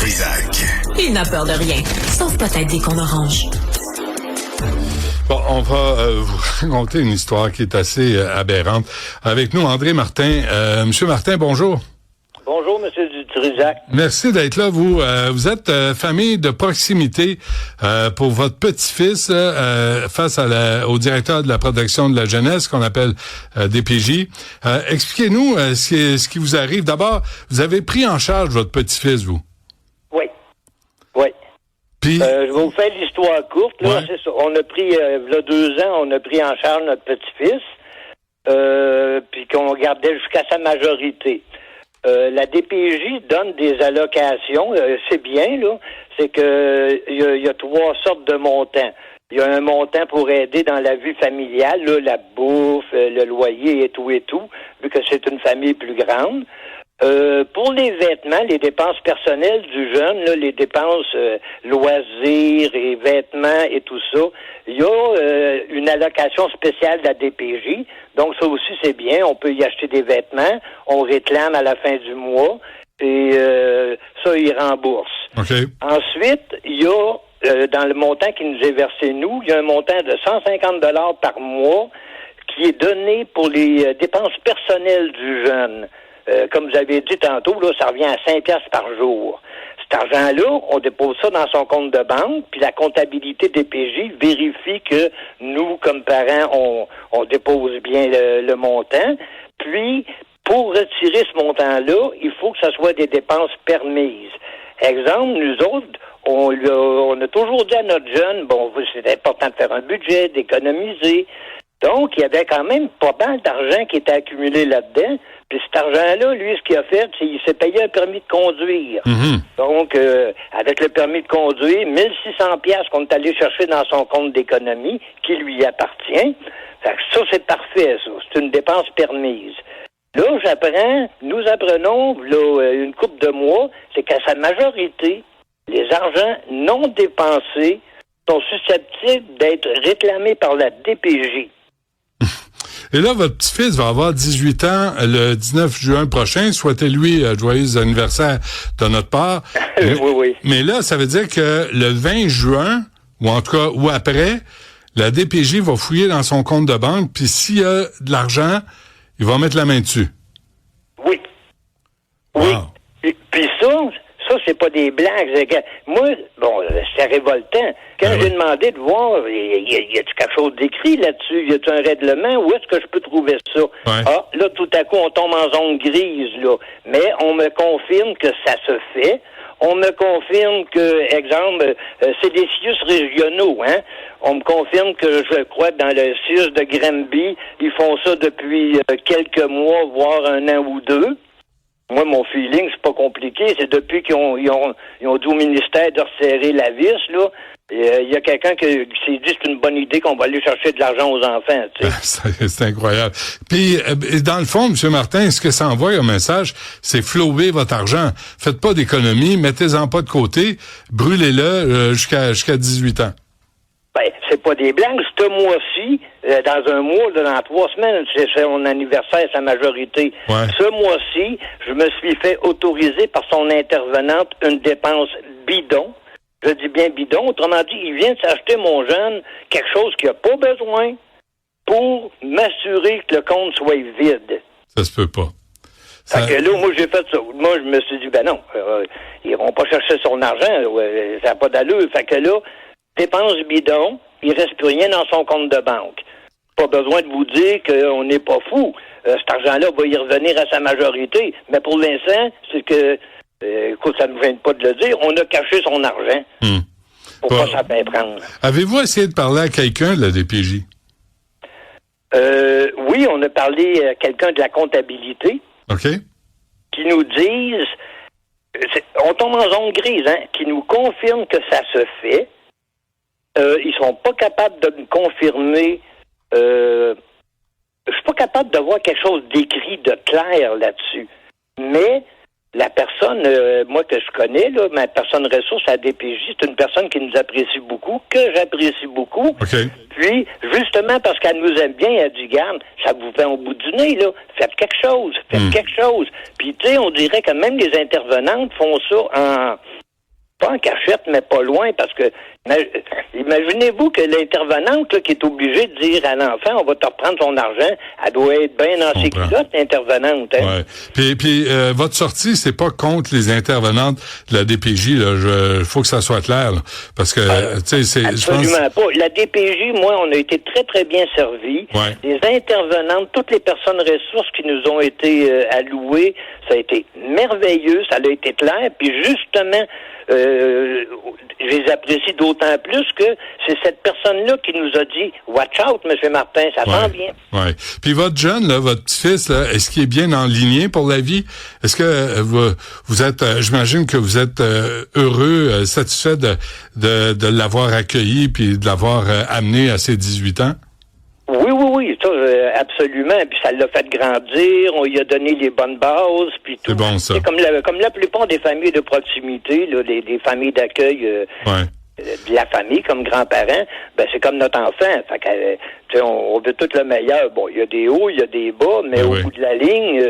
Trizac. Il n'a peur de rien, sauf peut-être des qu'on orange. Bon, on va vous raconter une histoire qui est assez aberrante. Avec nous, André Martin. Monsieur Martin, bonjour. Bonjour, Monsieur Trizac. Merci d'être là. Vous êtes famille de proximité pour votre petit-fils face au directeur de la protection de la jeunesse qu'on appelle DPJ. Expliquez-nous ce qui vous arrive. D'abord, vous avez pris en charge votre petit-fils, vous? Oui. Puis, je vais vous faire l'histoire courte. Là, ouais. C'est ça. On a pris, il y a 2 ans, on a pris en charge notre petit-fils, puis qu'on gardait jusqu'à sa majorité. La DPJ donne des allocations, c'est bien, là. C'est que il y a 3 sortes de montants. Il y a un montant pour aider dans la vie familiale, là, la bouffe, le loyer et tout, vu que c'est une famille plus grande. Pour les vêtements, les dépenses personnelles du jeune, là, les dépenses loisirs et vêtements et tout ça, il y a une allocation spéciale de la DPJ. Donc ça aussi c'est bien, on peut y acheter des vêtements, on réclame à la fin du mois et ça il rembourse. OK. Ensuite, il y a dans le montant qui nous est versé nous, il y a un montant de 150 $ par mois qui est donné pour les dépenses personnelles du jeune. Comme vous avez dit tantôt, là, ça revient à 5 piastres par jour. Cet argent-là, on dépose ça dans son compte de banque, puis la comptabilité DPJ vérifie que nous, comme parents, on dépose bien le montant. Puis, pour retirer ce montant-là, il faut que ce soit des dépenses permises. Exemple, nous autres, on a toujours dit à notre jeune, bon, c'est important de faire un budget, d'économiser. Donc, il y avait quand même pas mal d'argent qui était accumulé là-dedans. Puis cet argent-là, lui, ce qu'il a fait, c'est qu'il s'est payé un permis de conduire. Mm-hmm. Donc, avec le permis de conduire, 1600 piastres qu'on est allé chercher dans son compte d'économie, qui lui appartient. Fait que ça, c'est parfait, ça. C'est une dépense permise. Là, nous apprenons, là, une couple de mois, c'est qu'à sa majorité, les argents non dépensés sont susceptibles d'être réclamés par la DPJ. Et là, votre petit-fils va avoir 18 ans le 19 juin prochain. Souhaitez-lui joyeux anniversaire de notre part. Oui. Mais là, ça veut dire que le 20 juin, ou en tout cas, ou après, la DPJ va fouiller dans son compte de banque, puis s'il y a de l'argent, il va mettre la main dessus. Oui. Wow. Oui. Puis ça, c'est pas des blagues. Moi, bon, c'est révoltant. Quand j'ai demandé de voir, y a-t-il quelque chose d'écrit là-dessus? Y a-t-il un règlement? Où est-ce que je peux trouver ça? Ouais. Ah, là, tout à coup, on tombe en zone grise, là. Mais on me confirme que ça se fait. On me confirme que, exemple, c'est des CIUS régionaux, hein? On me confirme que, je crois, dans le CIUS de Granby, ils font ça depuis quelques mois, voire 1 an ou 2. Moi, mon feeling, c'est pas compliqué. C'est depuis qu'ils ont dit au ministère de resserrer la vis, là. Il y a quelqu'un qui s'est dit c'est une bonne idée qu'on va aller chercher de l'argent aux enfants, tu sais. C'est incroyable. Puis, dans le fond, M. Martin, ce que ça envoie un message, c'est flouer votre argent. Faites pas d'économie, mettez-en pas de côté, brûlez-le jusqu'à 18 ans. Ben, c'est pas des blagues. Ce mois-ci, dans un mois, dans 3 semaines, c'est son anniversaire, sa majorité. Ouais. Ce mois-ci, je me suis fait autoriser par son intervenante une dépense bidon. Je dis bien bidon. Autrement dit, il vient de s'acheter, mon jeune, quelque chose qu'il n'a pas besoin pour m'assurer que le compte soit vide. Ça se peut pas. Fait que là, moi, j'ai fait ça. Moi, je me suis dit, ben non, ils iront pas chercher son argent. Ça n'a pas d'allure. Fait que là, dépense bidon, il reste plus rien dans son compte de banque. Pas besoin de vous dire qu'on n'est pas fou. Cet argent-là va y revenir à sa majorité. Mais pour l'instant, c'est que, écoute, ça ne nous gêne pas de le dire, on a caché son argent. Pour pas s'en faire prendre. Avez-vous essayé de parler à quelqu'un de la DPJ? Oui, on a parlé à quelqu'un de la comptabilité. OK. Qui nous disent, on tombe en zone grise, hein, qui nous confirme que ça se fait. Ils sont pas capables de me confirmer. Je suis pas capable de voir quelque chose d'écrit, de clair là-dessus. Mais la personne, moi que je connais, là, ma personne ressource à DPJ, c'est une personne qui nous apprécie beaucoup, que j'apprécie beaucoup. Okay. Puis, justement, parce qu'elle nous aime bien, elle dit, garde, ça vous fait au bout du nez, là. Faites quelque chose. Puis, tu sais, on dirait que même les intervenantes font ça pas en cachette, mais pas loin, parce que imaginez-vous que l'intervenante là, qui est obligée de dire à l'enfant, on va te reprendre son argent, elle doit être bien dans ses culottes, l'intervenante. Hein? Ouais. Puis votre sortie, c'est pas contre les intervenantes de la DPJ. Là, faut que ça soit clair, là, parce que tu sais, c'est absolument pas. La DPJ, moi, on a été très très bien servis. Ouais. Les intervenantes, toutes les personnes ressources qui nous ont été allouées, ça a été merveilleux, ça a été clair. Puis justement, je les apprécie d'autant plus que c'est cette personne-là qui nous a dit « Watch out, M. Martin, ça sent bien. » Ouais. Puis votre jeune, là, votre petit-fils, là, est-ce qu'il est bien enligné pour la vie? Est-ce que vous êtes, j'imagine que vous êtes heureux, satisfait de l'avoir accueilli puis de l'avoir amené à ses 18 ans? Oui, ça, absolument. Puis ça l'a fait grandir, on lui a donné les bonnes bases, puis tout. C'est bon, ça. C'est comme la plupart des familles de proximité, là, des familles d'accueil de la famille comme grands-parents, ben c'est comme notre enfant. Fait que, on veut tout le meilleur. Bon, il y a des hauts, il y a des bas, mais au bout de la ligne,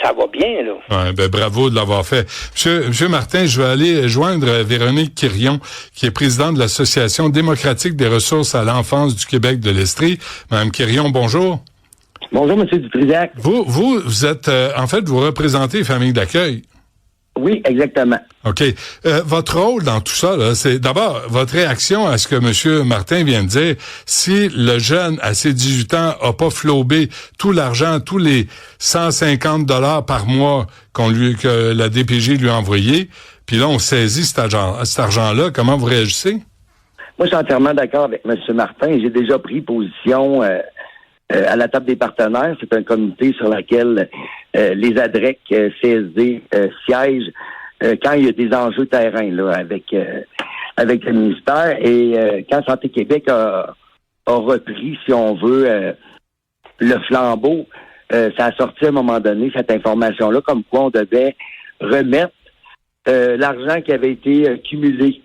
ça va bien, là. Ouais, ben bravo de l'avoir fait. Monsieur Martin, je vais aller joindre Véronique Quirion, qui est présidente de l'Association démocratique des ressources à l'enfance du Québec de l'Estrie. Madame Quirion, bonjour. Bonjour, M. Dutrisac. Vous êtes, en fait, vous représentez les familles d'accueil. Oui, exactement. OK. Votre rôle dans tout ça, là, c'est d'abord votre réaction à ce que M. Martin vient de dire. Si le jeune, à ses 18 ans, a pas flobé tout l'argent, tous les 150 $ par mois que la DPJ lui a envoyé, puis là, on saisit cet argent-là, comment vous réagissez? Moi, je suis entièrement d'accord avec M. Martin. J'ai déjà pris position à la table des partenaires. C'est un comité sur lequel les ADREC, CSD siègent quand il y a des enjeux terrain là, avec le ministère. Et quand Santé Québec a repris, si on veut, le flambeau, ça a sorti à un moment donné cette information-là, comme quoi on devait remettre l'argent qui avait été cumulé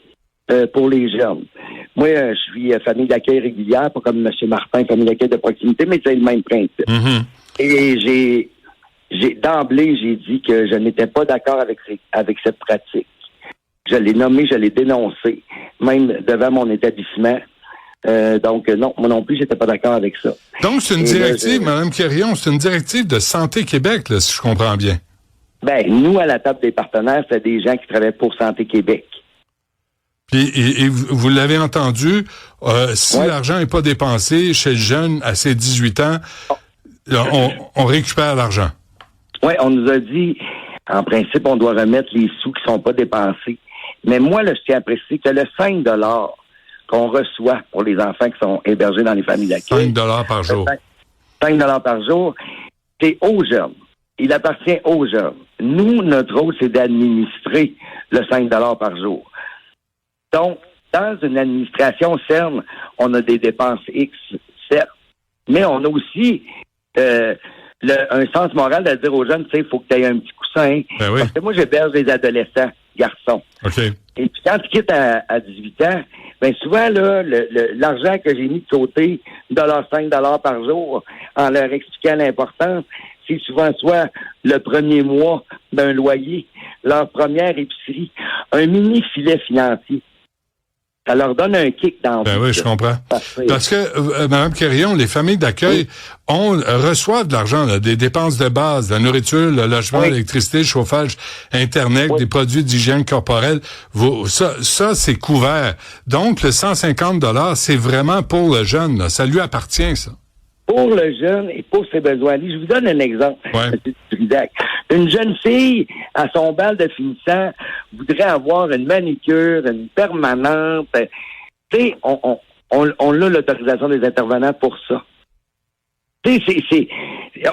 pour les jeunes. Moi, je suis famille d'accueil régulière, pas comme M. Martin, famille d'accueil de proximité, mais c'est le même principe. Mm-hmm. Et d'emblée, j'ai dit que je n'étais pas d'accord avec cette pratique. Je l'ai nommé, je l'ai dénoncé, même devant mon établissement. Donc, non, moi non plus, j'étais pas d'accord avec ça. Donc, c'est une directive, Mme Quirion, c'est une directive de Santé Québec, là, si je comprends bien. Ben, nous, à la table des partenaires, c'est des gens qui travaillent pour Santé Québec. Puis, et vous l'avez entendu, si l'argent n'est pas dépensé chez le jeune à ses 18 ans, on récupère l'argent. Oui, on nous a dit, en principe, on doit remettre les sous qui sont pas dépensés. Mais moi, là, je tiens à préciser que le 5 $ qu'on reçoit pour les enfants qui sont hébergés dans les familles d'accueil. 5 $ par jour. 5 $ par jour, c'est aux jeunes. Il appartient aux jeunes. Nous, notre rôle, c'est d'administrer le 5 $ par jour. Donc, dans une administration CERN, on a des dépenses X, certes, mais on a aussi un sens moral de dire aux jeunes, tu sais, il faut que tu aies un petit coussin. Ben oui. Parce que moi, j'héberge des adolescents, garçons. OK. Et puis quand tu quittes à 18 ans, ben souvent, là, l'argent que j'ai mis de côté, $5 par jour, en leur expliquant l'importance, c'est souvent soit le premier mois d'un loyer, leur première épicerie, un mini filet financier. Ça leur donne un kick dans Ben oui, je comprends. Parce que, Mme Quirion, les familles d'accueil reçoivent de l'argent, là, des dépenses de base, la nourriture, le logement, l'électricité, le chauffage, Internet, des produits d'hygiène corporelle. Ça, c'est couvert. Donc, le 150 $, c'est vraiment pour le jeune, là. Ça lui appartient, ça. Pour le jeune et pour ses besoins. Je vous donne un exemple, M. Dutrisac. Une jeune fille, à son bal de finissant, voudrait avoir une manicure, une permanente. Tu sais, on a l'autorisation des intervenants pour ça. Tu sais,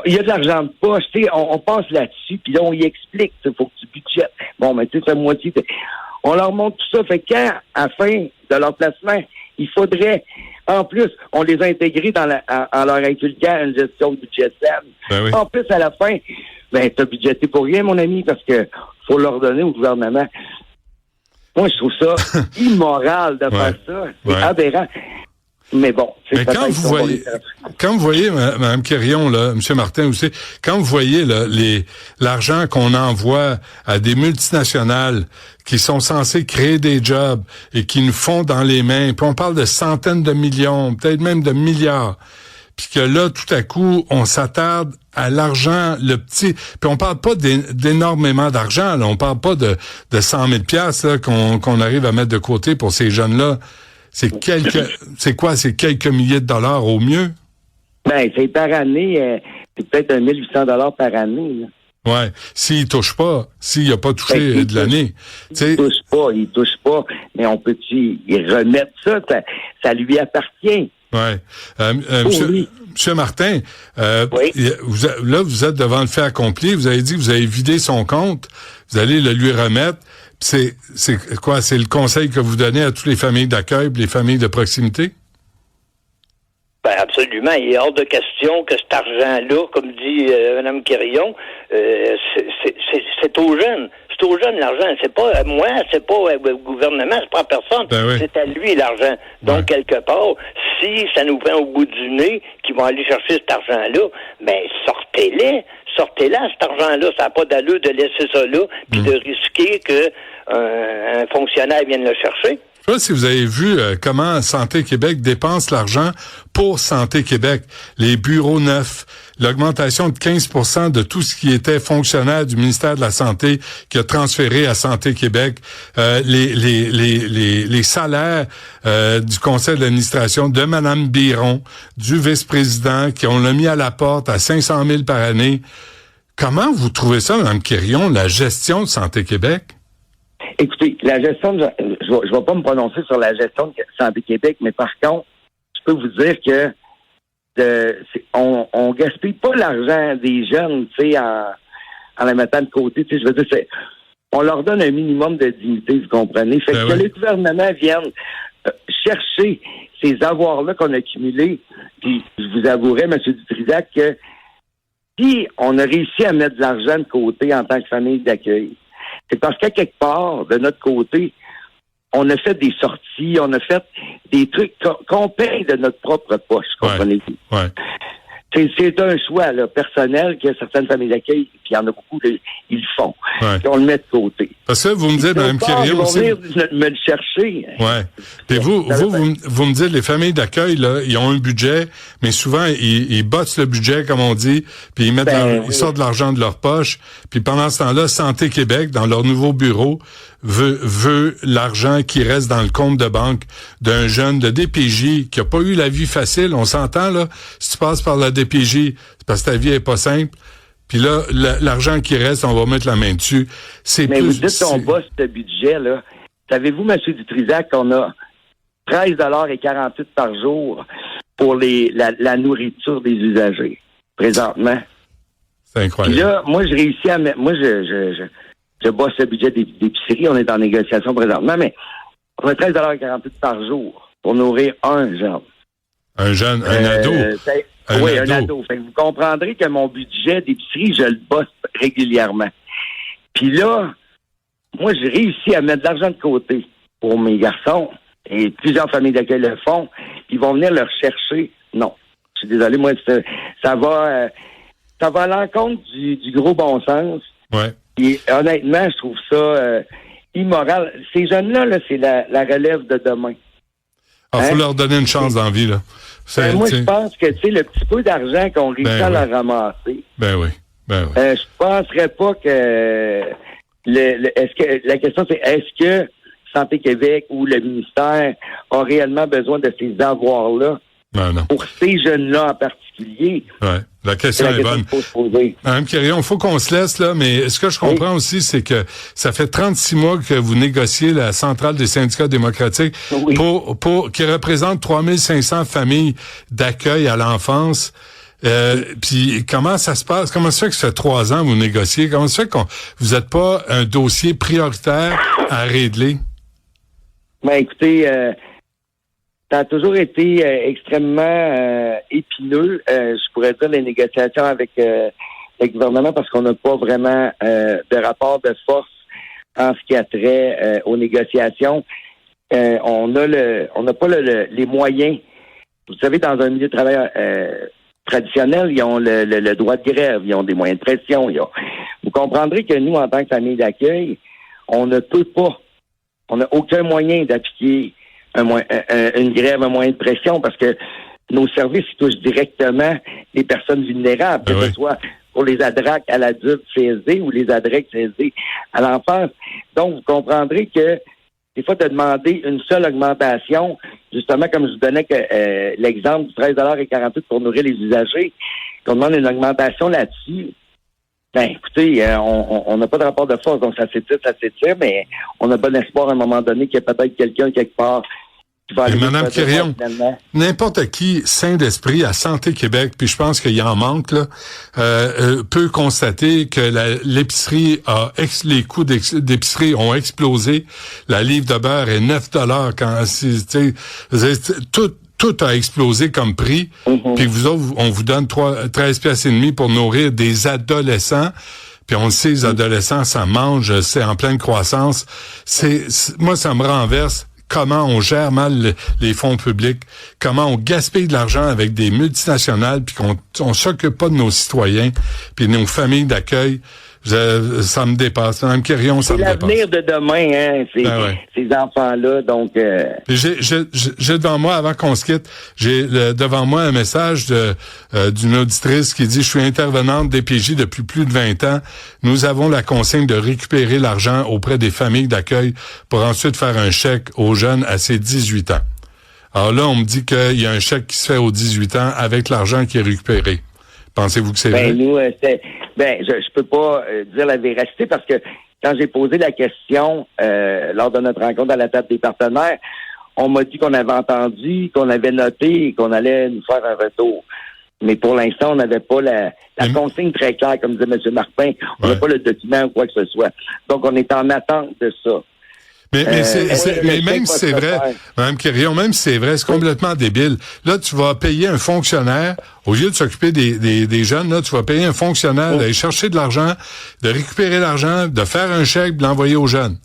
il y a de l'argent de poche, tu sais, on passe là-dessus, puis là, on y explique, il faut que tu budgètes. Bon, mais tu sais, c'est moitié. On leur montre tout ça. Fait que quand, à la fin de leur placement, il faudrait, en plus, on les a intégrés en leur inculquant une gestion budgétaire. Ben oui. En plus, à la fin, ben, t'as budgété pour rien, mon ami, parce que faut leur donner au gouvernement. Moi, je trouve ça immoral de faire ça. C'est aberrant. Mais bon, mais quand vous voyez, Mme Quirion, là, M. Martin aussi, quand vous voyez là, l'argent qu'on envoie à des multinationales qui sont censées créer des jobs et qui nous font dans les mains, puis on parle de centaines de millions, peut-être même de milliards, puis que là, tout à coup, on s'attarde à l'argent, le petit... Puis on parle pas d'énormément d'argent, là. On parle pas de 100 000 piastres, là, qu'on arrive à mettre de côté pour ces jeunes-là. C'est quelques milliers de dollars au mieux? Ben, c'est par année, c'est peut-être 1 800 $ par année, là. Ouais. S'il touche pas, s'il a pas touché de l'année. Il touche pas, mais on peut-tu y remettre ça? Ça lui appartient. Ouais. Monsieur Martin, oui. vous êtes devant le fait accompli. Vous avez dit que vous avez vidé son compte. Vous allez le lui remettre. C'est quoi? C'est le conseil que vous donnez à toutes les familles d'accueil, les familles de proximité? Ben absolument. Il est hors de question que cet argent-là, comme dit Mme Quirion, c'est aux jeunes. C'est aux jeunes l'argent. C'est pas à moi, c'est pas au gouvernement, c'est pas à personne. Ben oui. C'est à lui l'argent. Donc, quelque part, si ça nous prend au bout du nez qu'ils vont aller chercher cet argent-là, ben sortez-la cet argent-là. Ça n'a pas d'allure de laisser ça là, puis de risquer que un fonctionnaire vienne le chercher. Je sais pas si vous avez vu comment Santé Québec dépense l'argent pour Santé Québec. Les bureaux neufs, l'augmentation de 15% de tout ce qui était fonctionnaire du ministère de la Santé qui a transféré à Santé Québec, les salaires du conseil d'administration de Mme Biron, du vice-président, qui on l'a mis à la porte à 500 000 par année. Comment vous trouvez ça, Mme Quirion, la gestion de Santé Québec? Écoutez, la gestion, je vais pas me prononcer sur la gestion de Santé Québec, mais par contre, je peux vous dire que on gaspille pas l'argent des jeunes, tu sais, en la mettant de côté. Tu sais, je veux dire, on leur donne un minimum de dignité, vous comprenez. Fait que le gouvernement vienne chercher ces avoirs-là qu'on a accumulés, puis je vous avouerai, M. Dutrisac, que si on a réussi à mettre de l'argent de côté en tant que famille d'accueil, c'est parce qu'à quelque part, de notre côté, on a fait des sorties, on a fait des trucs qu'on paye de notre propre poche, comprenez-vous? Ouais. C'est un choix là, personnel que certaines familles d'accueil, puis il y en a beaucoup, ils le font. Ouais. Puis on le met de côté. Parce que vous me dites, Mme Quirion aussi... Ils vont venir me le chercher. Ouais. Et vous me dites, les familles d'accueil, là, ils ont un budget, mais souvent, ils bottent le budget, comme on dit, puis ils sortent de l'argent de leur poche. Puis pendant ce temps-là, Santé Québec, dans leur nouveau bureau, veut l'argent qui reste dans le compte de banque d'un jeune de DPJ qui a pas eu la vie facile. On s'entend, là. Si tu passes par la DPJ, c'est parce que ta vie est pas simple. Puis là, l'argent qui reste, on va mettre la main dessus. Mais vous dites qu'on bosse ce budget, là. Savez-vous, M. Dutrisac, qu'on a 13,48 $ par jour pour la nourriture des usagers, présentement? C'est incroyable. Puis là, moi, je réussis à mettre... Moi, je bosse le budget d'épicerie. On est en négociation présentement, mais on a 13,48 $ par jour pour nourrir un jeune. Un jeune, un ado? Un ado. Fait que vous comprendrez que mon budget d'épicerie, je le bosse régulièrement. Puis là, moi, j'ai réussi à mettre de l'argent de côté pour mes garçons. Et plusieurs familles d'accueil le font. Puis ils vont venir le rechercher. Non. Je suis désolé, moi, ça va à l'encontre du gros bon sens. Ouais. Et honnêtement, je trouve ça immoral. Ces jeunes-là, là, c'est la relève de demain. Il faut leur donner une chance dans la vie, là. Moi, je pense que, tu sais, le petit peu d'argent qu'on réussit à leur ramasser. Je penserais pas que la question, c'est est-ce que Santé Québec ou le ministère a réellement besoin de ces avoirs-là? Non. Pour ces jeunes-là en particulier. Ouais. La question est bonne. Mme Quirion, il faut qu'on se laisse, là, mais ce que je comprends aussi, c'est que ça fait 36 mois que vous négociez la centrale des syndicats démocratiques pour qui représente 3500 familles d'accueil à l'enfance. Puis comment ça se passe? Comment ça fait que ça fait 3 ans que vous négociez? Comment ça fait que vous n'êtes pas un dossier prioritaire à régler? Écoutez, ça a toujours été extrêmement épineux, je pourrais dire, les négociations avec le gouvernement parce qu'on n'a pas vraiment de rapport de force en ce qui a trait aux négociations. On n'a pas les moyens vous savez, dans un milieu de travail traditionnel, ils ont le droit de grève, ils ont des moyens de pression. Vous comprendrez que nous, en tant que famille d'accueil, on n'a aucun moyen d'appliquer une grève, un moyen de pression, parce que nos services touchent directement les personnes vulnérables, que ce soit pour les ADRAC à l'adulte CSD ou les ADREC CSD à l'enfance. Donc, vous comprendrez que des fois, de demander une seule augmentation, justement, comme je vous donnais l'exemple du 13,48 pour nourrir les usagers, qu'on demande une augmentation là-dessus, ben, écoutez, on n'a pas de rapport de force, donc ça s'étire, mais on a bon espoir à un moment donné qu'il y a peut-être quelqu'un quelque part qui va aller... Madame Quirion, n'importe qui sain d'esprit à Santé Québec, puis je pense qu'il y en manque, là, peut constater que l'épicerie les coûts d'épicerie ont explosé. La livre de beurre est 9 $. Tout a explosé comme prix. Puis vous autres, on vous donne 13 piastres et demi pour nourrir des adolescents. Puis on le sait, les adolescents, ça mange, c'est en pleine croissance. Moi, ça me renverse. Comment on gère mal les fonds publics, comment on gaspille de l'argent avec des multinationales, puis qu'on s'occupe pas de nos citoyens, puis de nos familles d'accueil. Ça me dépasse. Mme Quirion, ça me dépasse. C'est l'avenir de demain, ces enfants-là. Donc, j'ai devant moi, avant qu'on se quitte, j'ai devant moi un message d'une auditrice qui dit « Je suis intervenante DPJ depuis plus de 20 ans. Nous avons la consigne de récupérer l'argent auprès des familles d'accueil pour ensuite faire un chèque aux jeunes à ses 18 ans. » Alors là, on me dit qu'il y a un chèque qui se fait aux 18 ans avec l'argent qui est récupéré. Pensez-vous que c'est vrai? Nous, je peux pas dire la véracité parce que quand j'ai posé la question lors de notre rencontre à la table des partenaires, on m'a dit qu'on avait entendu, qu'on avait noté et qu'on allait nous faire un retour. Mais pour l'instant, on n'avait pas la consigne très claire, comme disait M. Martin. On n'a pas le document ou quoi que ce soit. Donc, on est en attente de ça. Mais même si c'est vrai, Mme Quirion, même si c'est vrai, c'est complètement débile. Là, tu vas payer un fonctionnaire, au lieu de s'occuper des jeunes, là, tu vas payer un fonctionnaire d'aller chercher de l'argent, de récupérer l'argent, de faire un chèque, de l'envoyer aux jeunes.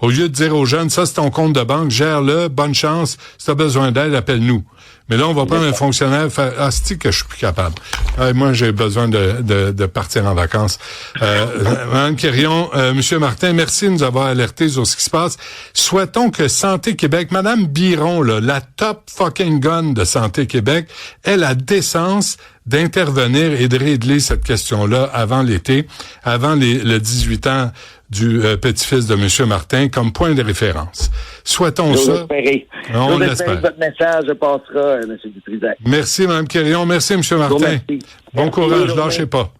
Au lieu de dire aux jeunes, ça c'est ton compte de banque, gère-le, bonne chance, si tu as besoin d'aide, appelle-nous. Mais là, on va prendre un fonctionnaire, faire c'est que je suis plus capable. Moi, j'ai besoin de partir en vacances. Mme Quirion, Monsieur Martin, merci de nous avoir alertés sur ce qui se passe. Souhaitons que Santé Québec, Madame Biron, là, la top fucking gun de Santé Québec, ait la décence d'intervenir et de régler cette question-là avant l'été, avant le 18 ans du petit-fils de M. Martin comme point de référence. Souhaitons ça. On l'espère. Votre message passera, M. Dutrisac. Merci, Mme Quirion. Merci, M. Martin. Bon courage. Lâchez pas.